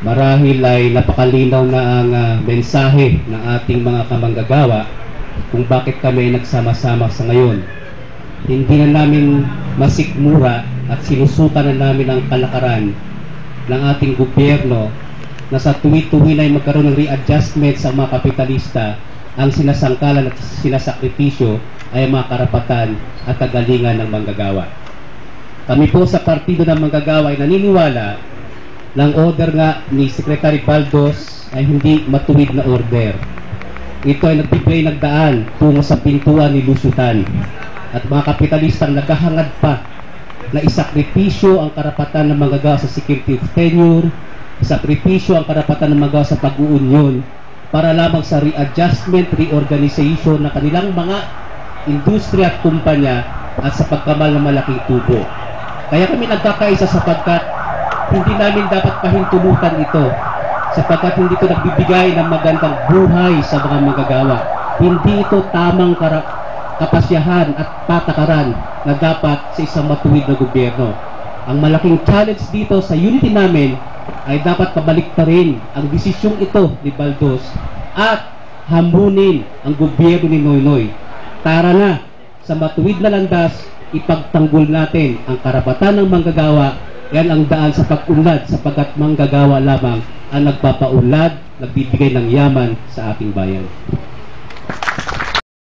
Marahil ay napakalinaw na ang mensahe ng ating mga kamanggagawa kung bakit kami ay nagsama-sama sa ngayon. Hindi na namin masikmura at sinusukan na namin ang kalakaran ng ating gobyerno na sa tuwi-tuwi na ay magkaroon ng readjustment sa mga kapitalista. Ang sinasangkalan at sinasakripisyo ay mga karapatan at kagalingan ng manggagawa. Kami po sa Partido ng Manggagawa ay naniniwala ng order nga ni Secretary Baldos ay hindi matuwid na order. Ito ay nagbibigay ng daan tungo sa pintuan ni lusutan at mga kapitalistang naghahangad pa na isakripisyo ang karapatan ng manggagawa sa security of tenure, isakripisyo ang karapatan ng manggagawa sa pag-uunyon para lamang sa readjustment, reorganization ng kanilang mga industriya at kumpanya at sa pagkamal ng malaking tubo. Kaya kami nagkakaisa sapagkat hindi namin dapat pahintulutan ito sapagkat hindi ito nagbibigay ng magandang buhay sa mga manggagawa. Hindi ito tamang kapasyahan at patakaran na dapat sa isang matuwid na gobyerno. Ang malaking challenge dito sa unity namin ay dapat pabaliktarin ang desisyong ito ni Baldos at hamunin ang gobyerno ni Noynoy. Tara na sa matuwid na landas, ipagtanggol natin ang karapatan ng manggagawa. Yan ang daan sa pag-unlad sapagkat manggagawa lamang ang nagpapaunlad, nagbibigay ng yaman sa ating bayan.